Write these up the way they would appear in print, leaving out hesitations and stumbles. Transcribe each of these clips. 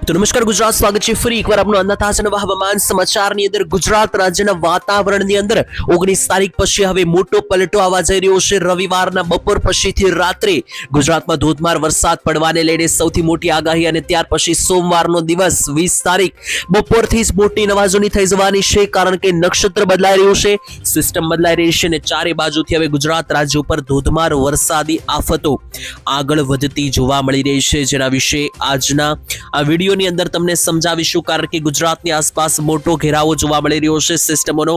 તો નમસ્કાર ગુજરાત, સ્વાગત છે ફરી એકવાર આપનું અંદાજ નવા હવામાન સમાચારની અંદર। ગુજરાત રાજ્યના વાતાવરણની અંદર 19 તારીખ પછી હવે મોટો પલટો આવવા જઈ રહ્યો છે। રવિવારના બપોર પછીથી રાત્રે ગુજરાતમાં ધોધમાર વરસાદ પડવાને લઈને સૌથી મોટી આગાહી, અને ત્યાર પછી સોમવારનો દિવસ 20 તારીખ બપોરથી જ મોટી નવાજોની થઈ જવાની છે, કારણ કે નક્ષત્ર બદલાઈ રહ્યું છે, સિસ્ટમ બદલાઈ રહી છે, અને ચારે બાજુથી હવે ગુજરાત રાજ્ય ઉપર ધોધમાર વરસાદી આફતો આગળ વધતી જોવા મળી રહી છે, જેના વિશે આજના આ વિડીયોની અંદર તમને સમજાવીશું, કારણ કે ગુજરાતની આસપાસ મોટો ઘેરાવો જોવા મળી રહ્યો છે સિસ્ટમોનો,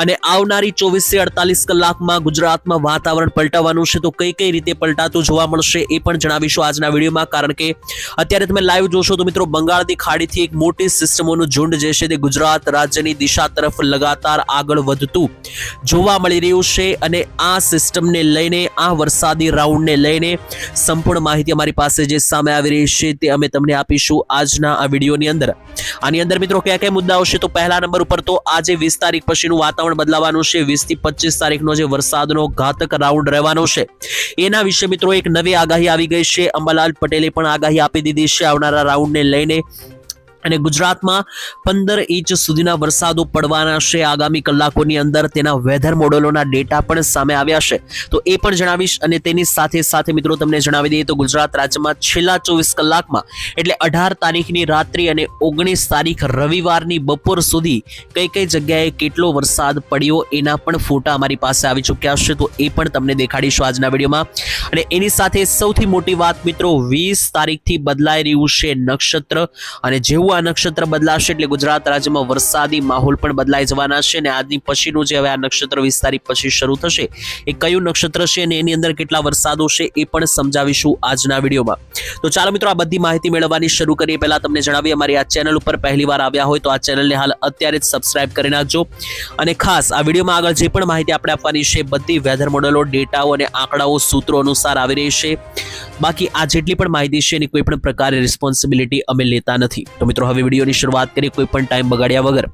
અને આવનારી 24 થી 48 કલાકમાં ગુજરાતમાં વાતાવરણ પલટાવવાનું છે। તો કઈ કઈ રીતે પલટાતું જોવા મળશે એ પણ જણાવીશું આજના વિડીયોમાં, કારણ કે અત્યારે તમે લાઈવ જોશો તો મિત્રો બંગાળની ખાડીથી એક મોટી સિસ્ટમોનું ઝુંડ જે છે તે ગુજરાત રાજ્યની દિશા તરફ લગાતાર આગળ વધતું જોવા મળી રહ્યું છે, અને આ સિસ્ટમને લઈને, આ વરસાદી રાઉન્ડને લઈને સંપૂર્ણ માહિતી અમારી પાસે જે સામે આવી રહી છે તે અમે તમને આપીશું આજના આ વિડીયોની અંદર। આની અંદર મિત્રો કયા કયા મુદ્દાઓ છે, તો પહેલા નંબર ઉપર તો આજે 20 તારીખ પછીનું વાતાવરણ બદલાવાનું છે। 20 થી 25 તારીખનો જે વરસાદનો ઘાતક રાઉન્ડ રહેવાનો છે એના વિશે મિત્રો એક નવી આગાહી આવી ગઈ છે। અંબાલાલ પટેલે પણ આગાહી આપી દીધી છે આવનારા રાઉન્ડને લઈને, અને ગુજરાતમાં 15 ઇંચ સુધીના વરસાદો પડવાના છે આગામી કલાકોની અંદર। તેના વેધર મોડેલોના ડેટા પણ સામે આવ્યા છે, તો એ પણ જણાવીશ, અને તેની સાથે સાથે મિત્રો તમને જણાવી દઈએ તો ગુજરાત રાજ્યમાં છેલ્લા 24 કલાકમાં એટલે 18 તારીખની રાત્રિ અને 19 તારીખ રવિવારની બપોર સુધી કઈ કઈ જગ્યાએ કેટલો વરસાદ પડ્યો એના પણ ફોટા અમારી પાસે આવી ચૂક્યા છે, તો એ પણ તમને દેખાડીશું આજના વિડીયોમાં। અને એની સાથે સૌથી મોટી વાત મિત્રો, 20 તારીખથી બદલાઈ રહ્યું છે નક્ષત્ર, અને જેવું આ નક્ષત્ર બદલાશે એટલે ગુજરાત રાજ્યમાં વરસાદી માહોલ પણ બદલાઈ જવાના છે, અને આજની પછીનું જે હવે આ નક્ષત્ર 20 તારીખ પછી શરૂ થશે એ કયું નક્ષત્ર છે અને એની અંદર કેટલા વરસાદો છે એ પણ સમજાવીશું આજના વિડીયોમાં। તો ચાલો મિત્રો આ બધી માહિતી મેળવવાની શરૂ કરીએ। પહેલા તમને જણાવીએ, અમારી આ ચેનલ ઉપર પહેલીવાર આવ્યા હોય તો આ ચેનલને હાલ અત્યારે જ સબસ્ક્રાઇબ કરી નાખજો, અને ખાસ આ વિડીયોમાં આગળ જે પણ માહિતી આપણે આપવાની છે બધી વેધર મોડેલો, ડેટાઓ અને આંકડાઓ સૂત્રો અનુસાર આવી રહી છે। બાકી આ જેટલી પણ માહિતી છે એની કોઈ પણ પ્રકારે રિસ્પોન્સિબિલિટી અમે લેતા નથી। તો મિત્રો હવે વિડીયોની શરૂઆત કરીએ કોઈ પણ ટાઈમ બગાડ્યા વગર।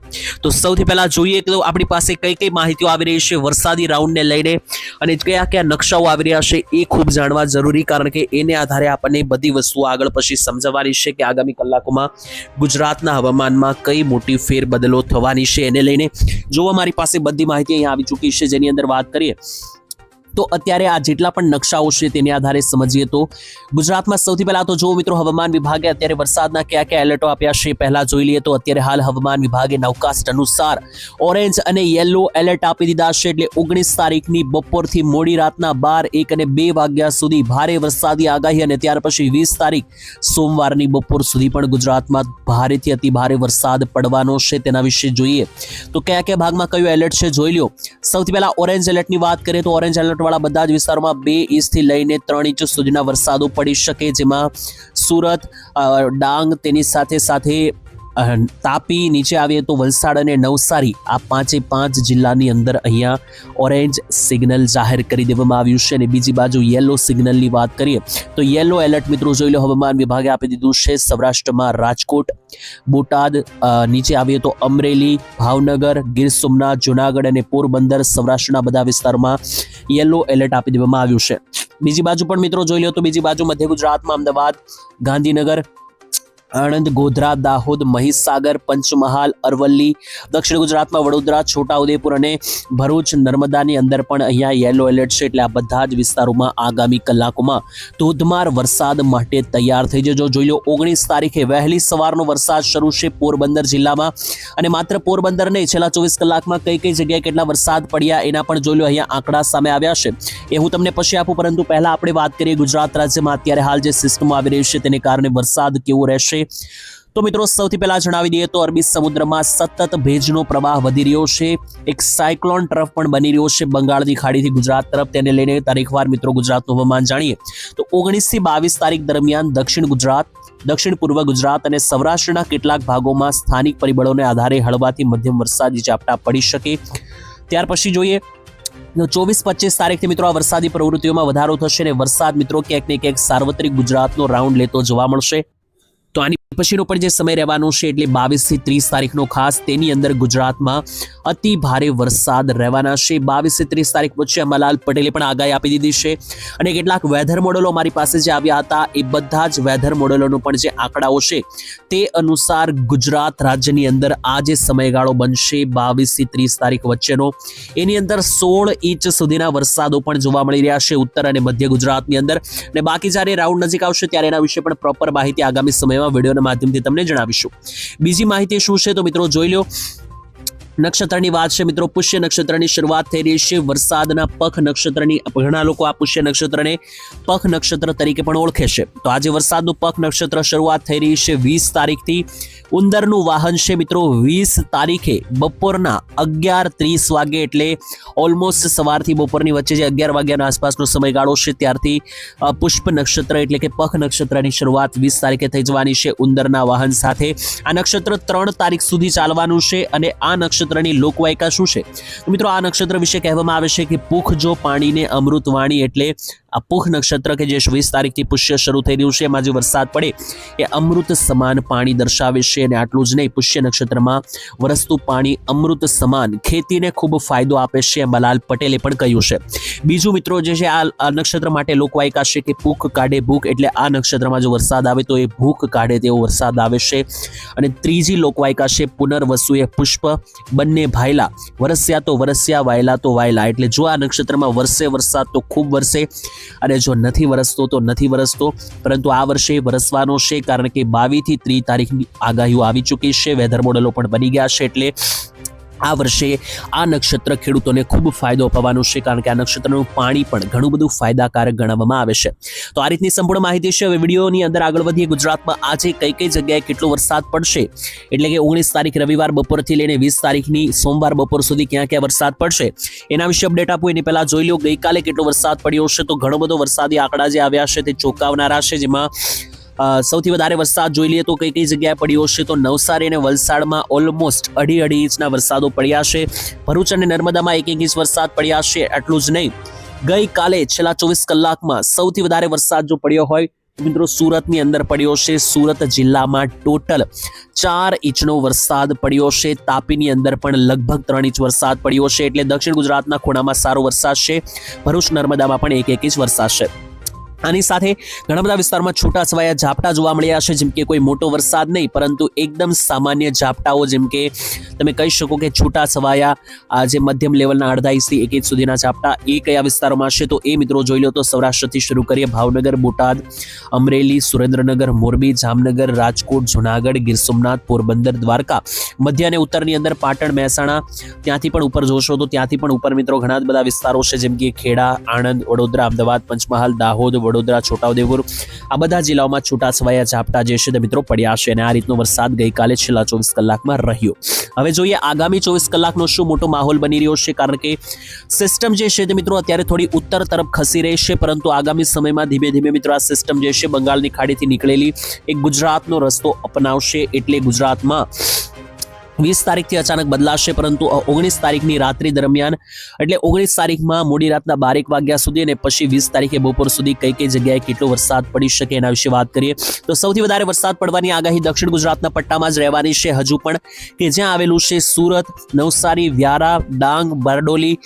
તો સૌથી પહેલા જોઈએ કે આપણી પાસે કઈ કઈ માહિતીઓ આવી રહી છે વરસાદી રાઉન્ડને લઈને, અને કયા કયા નકશાઓ આવી રહ્યા છે એ ખૂબ જાણવા જરૂરી, કારણ કે એને આધારે આપણને બધી વસ્તુઓ આગળ પછી સમજવાની છે કે આગામી કલાકોમાં ગુજરાતના હવામાનમાં કઈ મોટી ફેરબદલો થવાની છે એને લઈને। જો અમારી પાસે બધી માહિતી અહીંયા આવી ચૂકી છે, જેની અંદર વાત કરીએ તો અત્યારે આ જેટલા પણ નકશાઓ છે તેના આધારે સમજીએ તો ગુજરાતમાં સૌથી પહેલા તો જો મિત્રો હવામાન વિભાગે અત્યારે વરસાદના કયા કયા એલર્ટો આપ્યા છે પહેલા જોઈ લઈએ તો અત્યારે હાલ હવામાન વિભાગે નવકાસ્ટ અનુસાર ઓરેન્જ અને યેલો એલર્ટ આપી દીધા છે, એટલે 19 તારીખની બપોરથી મોડી રાતના 12, 1 અને 2 વાગ્યા સુધી ભારે વરસાદી આગાહી, અને ત્યાર પછી 20 તારીખ સોમવારની બપોર સુધી પણ ગુજરાતમાં ભારેથી અતિ ભારે વરસાદ પડવાનો છે। તેના વિશે જોઈએ તો કયા કયા ભાગમાં કયો એલર્ટ છે જોઈ લ્યો। સૌથી પહેલા ઓરેન્જ એલર્ટની વાત કરીએ તો ઓરેન્જ એલર્ટ વાળા બધા જ વિસ્તારોમાં 2 ઇંચથી લઈને 3 ઇંચ સુધીના વરસાદો પડી શકે, જેમાં સુરત, ડાંગ, તેની સાથે સાથે તાપી, નીચે આવીએ તો વલસાડ અને નવસારી, આ 5 જિલ્લાની અંદર અહીંયા ઓરેન્જ સિગ્નલ જાહેર કરી દેવામાં આવ્યું છે। અને બીજી બાજુ યેલો સિગ્નલની વાત કરીએ તો યેલો એલર્ટ મિત્રો જોઈ લો હવામાન વિભાગે આપી દીધું છે સૌરાષ્ટ્રમાં રાજકોટ, બોટાદ, નીચે આવીએ તો અમરેલી, ભાવનગર, ગીર સોમનાથ, જુનાગઢ અને પોરબંદર, સૌરાષ્ટ્રના બધા વિસ્તારોમાં યેલો એલર્ટ આપી દેવામાં આવ્યું છે। બીજી બાજુ પણ મિત્રો જોઈ લો તો બીજી બાજુ મધ્ય ગુજરાતમાં અમદાવાદ, ગાંધીનગર, આણંદ, ગોધરા, દાહોદ, મહીસાગર, પંચમહાલ, અરવલ્લી, દક્ષિણ ગુજરાતમાં વડોદરા, છોટાઉદેપુર અને ભરૂચ, નર્મદાની અંદર પણ અહીંયા યેલો એલર્ટ છે, એટલે આ બધા જ વિસ્તારોમાં આગામી કલાકોમાં ધોધમાર વરસાદ માટે તૈયાર થઈ જજો। જોઈ લો 19 તારીખે વહેલી સવારનો વરસાદ શરૂ છે પોરબંદર જિલ્લામાં, અને માત્ર પોરબંદર નહીં, છેલ્લા 24 કલાકમાં કઈ કઈ જગ્યાએ કેટલા વરસાદ પડ્યા એના પણ જોઈ લો અહીંયા આંકડા સામે આવ્યા છે, એ હું તમને પછી આપું, પરંતુ પહેલા આપણે વાત કરીએ ગુજરાત રાજ્યમાં અત્યારે હાલ જે સિસ્ટમ આવી રહી છે તેને કારણે વરસાદ કેવો રહેશે। તો મિત્રો સૌથી પહેલા જણાવી દઈએ તો અરબી સમુદ્રમાં સતત ભેજનો પ્રવાહ વધી રહ્યો છે, એક સાયક્લોન ટ્રફ પણ બની રહ્યો છે બંગાળની ખાડીથી ગુજરાત તરફ, તેને લઈને તારીખવાર મિત્રો ગુજરાતનું હવામાન જાણીએ તો 19 થી 22 તારીખ દરમિયાન દક્ષિણ ગુજરાત, દક્ષિણ પૂર્વ ગુજરાત અને સૌરાષ્ટ્રના કેટલાક ભાગોમાં સ્થાનિક પરિબળોને આધારે હળવાથી મધ્યમ વરસાદી ઝાપટા પડી શકે। ત્યાર પછી જોઈએ 24-25 તારીખથી મિત્રો આ વરસાદી પ્રવૃત્તિઓમાં વધારો થશે, અને વરસાદ મિત્રો ક્યાંક ને ક્યાંક સાર્વત્રિક ગુજરાતનો રાઉન્ડ લેતો જોવા મળશે। તો આની પછીનો પણ જે સમય રહેવાનો છે એટલે 22 થી 30 તારીખનો ખાસ, તેની અંદર ગુજરાતમાં અતિ ભારે વરસાદ રહેવાના છે. 22 થી 30 તારીખ વચ્ચે અંબાલાલ પટેલે પણ આગાહી આપી દીધી છે અને કેટલાક વેધર મોડેલો અમારી પાસે જે આવ્યા હતા એ બધા જ વેધર મોડેલોનો પણ જે આંકડાઓ છે તે અનુસાર ગુજરાત રાજ્યની અંદર આ જે સમયગાળો બનશે 22 થી 30 તારીખ વચ્ચેનો, એની અંદર 16 ઇંચ સુધીના વરસાદો પણ જોવા મળી રહ્યા છે ઉત્તર અને મધ્ય ગુજરાતની અંદર. અને બાકી જ્યારે રાઉન્ડ નજીક આવશે ત્યારે એના વિશે પણ પ્રોપર માહિતી આગામી સમયમાં વિડીયોના માધ્યમથી તમને જણાવીશું. બીજી માહિતી શું છે તો મિત્રો જોઈ લો. નક્ષત્રની વાત છે મિત્રો, પુષ્ય નક્ષત્રની શરૂઆત થઈ રહી છે. વરસાદના પખ નક્ષત્રની, ઘણા લોકો આ પુષ્ય નક્ષત્રને પખ નક્ષત્ર તરીકે પણ ઓળખે છે. તો આજે વરસાદનું પખ નક્ષત્ર શરૂઆત થઈ રહી છે 20 તારીખથી. ઉંદરનું વાહન છે મિત્રો 20 તારીખે બપોરના 11:30 વાગે, એટલે ઓલમોસ્ટ સવારથી બપોરની વચ્ચે જે 11 વાગ્યાના આસપાસનો સમયગાળો છે ત્યારથી પુષ્પ નક્ષત્ર એટલે કે પખ નક્ષત્રની શરૂઆત 20 તારીખે થઈ જવાની છે ઉંદરના વાહન સાથે. આ નક્ષત્ર 3 તારીખ સુધી ચાલવાનું છે અને આ નક્ષત્રની લોકવાયકા શું છે તો મિત્રો આ નક્ષત્ર વિશે કહેવામાં આવે છે કે પુખ જો પાણીને અમૃત વાણી, એટલે આ પુખ નક્ષત્ર કે જે 20 તારીખથી પુષ્ય શરૂ થઈ રહ્યું છે એમાં જે વરસાદ પડે એ અમૃત સમાન પાણી દર્શાવે છે. અને આટલું જ નહીં, પુષ્ય નક્ષત્રમાં વરસતું પાણી અમૃત સમાન ખેતીને ખૂબ ફાયદો આપે છે, અંબાલાલ પટેલે પણ કહ્યું છે. બીજું મિત્રો જે છે આ નક્ષત્ર માટે લોકવાયકા છે કે ભૂખ કાઢે ભૂખ, એટલે આ નક્ષત્રમાં જો વરસાદ આવે તો એ ભૂખ કાઢે તેવો વરસાદ આવે છે. અને ત્રીજી લોકવાયકા છે પુનર્વસુએ પુષ્પ બંને ભાયલા, વરસ્યા તો વરસ્યા, વાયલા તો વાયલા, એટલે જો આ નક્ષત્રમાં વરસે વરસાદ તો ખૂબ વરસે અને જો નથી વરસતો તો નથી વરસતો, પરંતુ આ વર્ષે વરસવાનો છે કારણ કે 22 થી 30 તારીખની આગાહીઓ આવી ચૂકી છે, વેધર મોડેલો પણ બની ગયા છે. એટલે આ વર્ષે આ નક્ષત્ર ખેડૂતોને ખૂબ ફાયદો અપાવવાનું છે કારણ કે આ નક્ષત્રનું પાણી પણ ઘણું બધું ફાયદાકારક ગણવામાં આવે છે. તો આ રીતની સંપૂર્ણ માહિતી છે. હવે વિડીયોની અંદર આગળ વધીએ. ગુજરાતમાં આજે કઈ કઈ જગ્યાએ કેટલો વરસાદ પડશે, એટલે કે 19 તારીખ રવિવાર બપોરથી લઈને 20 તારીખની સોમવાર બપોર સુધી ક્યાં ક્યાં વરસાદ પડશે એના વિશે અપડેટ આપું. એની પહેલા જોઈ લો ગઈકાલે કેટલો વરસાદ પડ્યો છે. તો ઘણો બધો વરસાદી આંકડા જે આવ્યા છે તે ચોંકાવનારા છે, જેમાં સૌથી વધારે વરસાદ જોઈ લઈએ તો કઈ કઈ જગ્યાએ પડ્યો છે તો નવસારી અને વલસાડમાં ઓલમોસ્ટ 2.5 ઇંચના વરસાદો પડ્યા છે. ભરૂચ અને નર્મદામાં 1 ઇંચ વરસાદ પડ્યા છે. આટલું જ નહીં, ગઈકાલે છેલ્લા 24 કલાકમાં સૌથી વધારે વરસાદ જો પડ્યો હોય મિત્રો સુરતની અંદર પડ્યો છે. સુરત જિલ્લામાં ટોટલ 4 ઇંચનો વરસાદ પડ્યો છે. તાપીની અંદર પણ લગભગ 3 ઇંચ વરસાદ પડ્યો છે. એટલે દક્ષિણ ગુજરાતના ખૂણામાં સારો વરસાદ છે. ભરૂચ નર્મદામાં પણ 1 ઇંચ વરસાદ છે. આની સાથે ઘણા બધા વિસ્તારમાં છૂટાછવાયા ઝાપટા જોવા મળ્યા છે, જેમ કે કોઈ મોટો વરસાદ નહીં પરંતુ એકદમ સામાન્ય ઝાપટાઓ, જેમ કે તમે કહી શકો કે છૂટાછવાયા જે મધ્યમ લેવલના 1.5 ઇંચથી 1 ઇંચ સુધીના ઝાપટા એ કયા વિસ્તારોમાં છે તો એ મિત્રો જોઈ લો. તો સૌરાષ્ટ્રથી શરૂ કરીએ, ભાવનગર, બોટાદ, અમરેલી, સુરેન્દ્રનગર, મોરબી, જામનગર, રાજકોટ, જુનાગઢ, ગીર સોમનાથ, પોરબંદર, દ્વારકા, મધ્ય અને ઉત્તરની અંદર પાટણ, મહેસાણા, ત્યાંથી પણ ઉપર જોશો તો ત્યાંથી પણ ઉપર મિત્રો ઘણા બધા વિસ્તારો છે, જેમ કે ખેડા, આણંદ, વડોદરા, અમદાવાદ, પંચમહાલ, દાહોદ, વડોદરા, છોટાઉદેપુર, આ બધા જિલ્લાઓમાં છૂટાછવાયા ઝાપટા જે છે તે મિત્રો પડ્યા છે. અને આ રીતનો વરસાદ ગઈકાલે છેલ્લા 24 કલાકમાં રહ્યો. હવે જોઈએ આગામી 24 કલાકનો શું મોટો માહોલ બની રહ્યો છે, કારણ કે સિસ્ટમ જે છે તે મિત્રો અત્યારે થોડી ઉત્તર તરફ ખસી રહી છે, પરંતુ આગામી સમયમાં ધીમે ધીમે મિત્રો આ સિસ્ટમ જે છે બંગાળની ખાડીથી નીકળેલી એક ગુજરાતનો રસ્તો અપનાવશે. એટલે ગુજરાતમાં 20 તારીખથી અચાનક બદલાશે, પરંતુ 19 તારીખની રાત્રિ દરમિયાન એટલે 19 તારીખમાં મોડી રાતના 12 વાગ્યા સુધી અને પછી 20 તારીખે બપોર સુધી કઈ કઈ જગ્યાએ કેટલો વરસાદ પડી શકે એના વિશે વાત કરીએ. તો સૌથી વધારે વરસાદ પડવાની આગાહી દક્ષિણ ગુજરાતના પટ્ટામાં જ રહેવાની છે હજુ પણ, કે જ્યાં આવેલું છે સુરત, નવસારી, વ્યારા, ડાંગ, બારડોલી,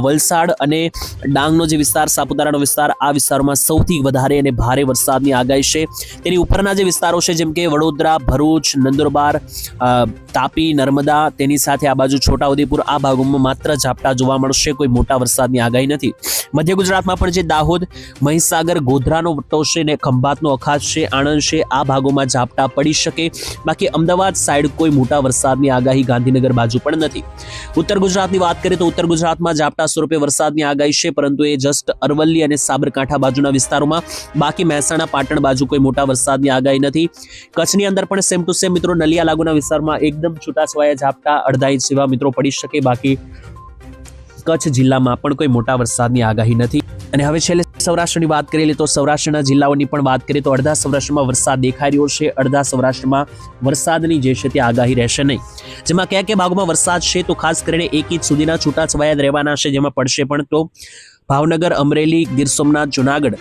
વલસાડ અને ડાંગનો જે વિસ્તાર, સાપુતારાનો વિસ્તાર, આ વિસ્તારોમાં સૌથી વધારે અને ભારે વરસાદની આગાહી છે. તેની ઉપરના જે વિસ્તારો છે જેમ કે વડોદરા, ભરૂચ, નંદુરબાર, તાપી, નર્મદા, તેની સાથે આ બાજુ છોટાઉદેપુર, આ ભાગોમાં માત્ર ઝાપટા જોવા મળશે, કોઈ મોટા વરસાદની આગાહી નથી. મધ્ય ગુજરાતમાં પણ જે દાહોદ, મહીસાગર, ગોધરાનો વટ્ટો છે ને ખંભાતનો અખાત છે, આણંદ છે, આ ભાગોમાં ઝાપટા પડી શકે. બાકી અમદાવાદ સાઈડ કોઈ મોટા વરસાદની આગાહી ગાંધીનગર બાજુ પણ નથી. ઉત્તર ગુજરાતની વાત કરીએ તો ઉત્તર ગુજરાતમાં ઝાપટા સ્વરૂપે વરસાદની આગાહી છે, પરંતુ એ જસ્ટ અરવલ્લી અને સાબરકાંઠા બાજુના વિસ્તારોમાં. બાકી મહેસાણા, પાટણ બાજુ કોઈ મોટા વરસાદની આગાહી નથી. કચ્છની અંદર પણ સેમ ટુ સેમ મિત્રો નલિયા લાગુના વિસ્તારમાં એકદમ છૂટાછવાયા ઝાપટા 1.5 ઇંચ જેવા મિત્રો પડી શકે. બાકી કચ્છ જિલ્લામાં પણ કોઈ મોટા વરસાદની આગાહી નથી. અને હવે છેલ્લે સૌરાષ્ટ્રની વાત કરીએ તો સૌરાષ્ટ્રના જિલ્લાઓની પણ વાત કરીએ તો અડધા સૌરાષ્ટ્રમાં વરસાદ દેખાઈ રહ્યો છે, અડધા સૌરાષ્ટ્રમાં વરસાદની જે છે તે આગાહી રહેશે નહીં. જેમાં કયા કયા ભાગોમાં વરસાદ છે તો ખાસ કરીને 1 ઇંચ સુધીના છૂટાછવાયા રહેવાના છે, જેમાં પડશે પણ તો ભાવનગર, અમરેલી, ગીર સોમનાથ, જુનાગઢ,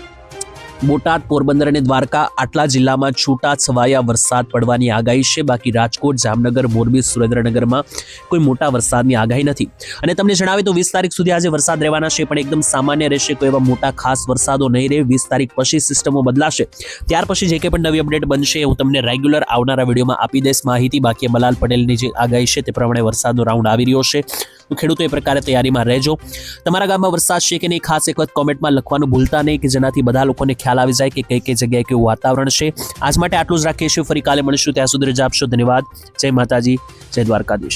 બોટાદ, પોરબંદર અને દ્વારકા આટલા જિલ્લામાં છૂટા છવાયા વરસાદ પડવાની આગાહી છે. બાકી રાજકોટ, જામનગર, મોરબી, સુરેન્દ્રનગરમાં કોઈ મોટા વરસાદની આગાહી નથી. અને તમને જણાવે તો 20 તારીખ સુધી આજે વરસાદ રહેવાના છે, પણ એકદમ સામાન્ય રહેશે. કોઈ એવા મોટા ખાસ વરસાદો નહીં રહે. 20 તારીખ પછી સિસ્ટમો બદલાશે. ત્યાર પછી જે કંઈ પણ નવી અપડેટ બનશે હું તમને રેગ્યુલર આવનારા વિડીયોમાં આપી દઈશ માહિતી. બાકી મલાલ પટેલની જે આગાહી છે તે પ્રમાણે વરસાદનો રાઉન્ડ આવી રહ્યો છે, તો ખેડૂતો એ પ્રકારે તૈયારીમાં રહેજો. તમારા ગામમાં વરસાદ છે કે નહીં ખાસ એક વખત કોમેન્ટમાં લખવાનું ભૂલતા નહીં, કે જેનાથી બધા લોકોને ખ્યાલ આવી જાય કે કઈ કઈ જગ્યાએ કેવું વાતાવરણ છે. આજ માટે આટલું જ રાખીશું. ફરી કાલે મળીશું. ત્યાં સુધી રજા આપશો. ધન્યવાદ. જય માતાજી, જય દ્વારકાધીશ.